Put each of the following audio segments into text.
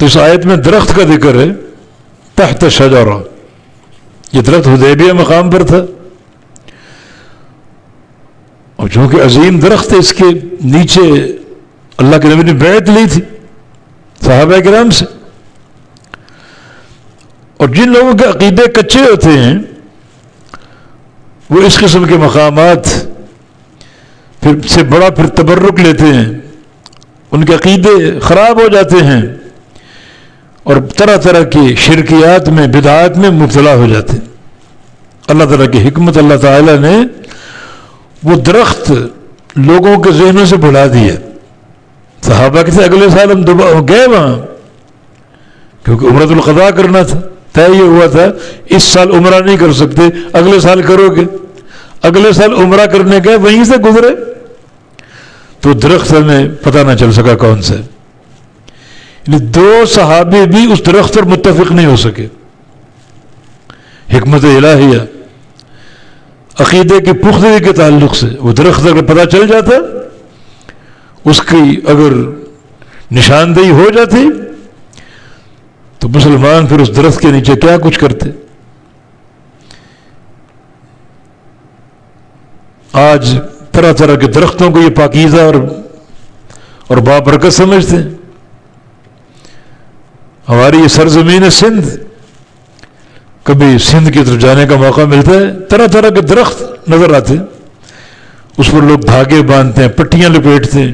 تو اس آیت میں درخت کا ذکر ہے، تحت شجرہ، یہ درخت حدیبیہ مقام پر تھا، اور چونکہ عظیم درخت ہے اس کے نیچے اللہ کے نبی نے بیعت لی تھی صحابہ کرام سے. اور جن لوگوں کے عقیدے کچے ہوتے ہیں وہ اس قسم کے مقامات پھر تبرک لیتے ہیں، ان کے عقیدے خراب ہو جاتے ہیں اور طرح طرح کی شرکیات میں بدعات میں مبتلا ہو جاتے ہیں. اللہ تعالیٰ کی حکمت، اللہ تعالیٰ نے وہ درخت لوگوں کے ذہنوں سے بھلا دیا. صحابہ کے اگلے سال ہم گئے وہاں کیونکہ عمرۃ القضاء کرنا تھا، طے یہ ہوا تھا اس سال عمرہ نہیں کر سکتے، اگلے سال کرو گے. اگلے سال عمرہ کرنے گئے، وہیں سے گزرے تو درخت ہمیں پتہ نہ چل سکا کون سا. یعنی 2 صحابی بھی اس درخت پر متفق نہیں ہو سکے. حکمت الہیہ عقیدے کی پختگی کے تعلق سے وہ درخت اگر پتہ چل جاتا، اس کی اگر نشاندہی ہو جاتی تو مسلمان پھر اس درخت کے نیچے کیا کچھ کرتے. آج طرح طرح کے درختوں کو یہ پاکیزہ اور بابرکت سمجھتے ہیں. ہماری یہ سرزمین سندھ، کبھی سندھ کی طرف جانے کا موقع ملتا ہے، طرح طرح کے درخت نظر آتے ہیں، اس پر لوگ دھاگے باندھتے ہیں، پٹیاں لپیٹتے ہیں،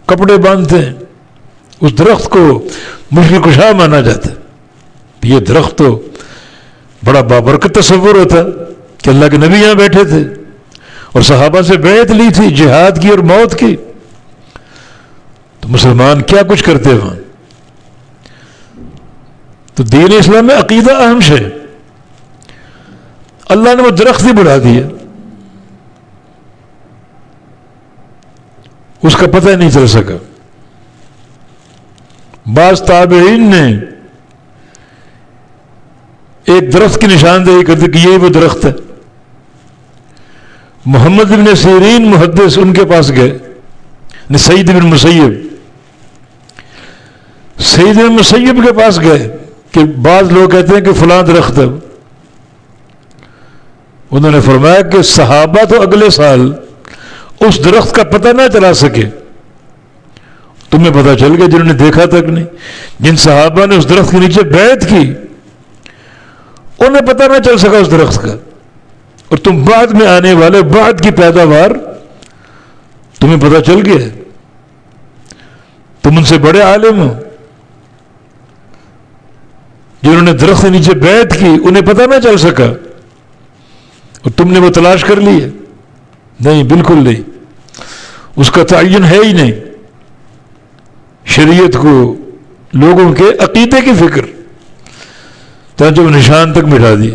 کپڑے باندھتے ہیں. اس درخت کو مشکل کشا مانا جاتا ہے. یہ درخت تو بڑا بابرکت تصور ہوتا کہ اللہ کے نبی یہاں بیٹھے تھے اور صحابہ سے بیعت لی تھی جہاد کی اور موت کی، تو مسلمان کیا کچھ کرتے وہاں. تو دین اسلام میں عقیدہ اہم ہے. اللہ نے وہ درخت ہی بڑھا دیا، اس کا پتہ نہیں چل سکا. بعض تابعین نے ایک درخت کی نشاندہی کر دی کہ یہی وہ درخت ہے. محمد بن سیرین محدث ان کے پاس گئے، سعید بن مسیب کے پاس گئے کہ بعض لوگ کہتے ہیں کہ فلاں درخت ہے. انہوں نے فرمایا کہ صحابہ تو اگلے سال اس درخت کا پتہ نہ چلا سکے، تمہیں پتہ چل گیا جنہوں نے دیکھا تک نہیں. جن صحابہ نے اس درخت کے نیچے بیعت کی انہیں پتہ نہ چل سکا اس درخت کا، اور تم بعد میں آنے والے بعد کی پیداوار تمہیں پتہ چل گیا، تم ان سے بڑے عالم ہو. جنہوں نے درخت کے نیچے بیعت کی انہیں پتہ نہ چل سکا اور تم نے وہ تلاش کر لی ہے. نہیں، بالکل نہیں، اس کا تعین ہے ہی نہیں. شریعت کو لوگوں کے عقیدے کی فکر تو جو نشان تک مٹا دی.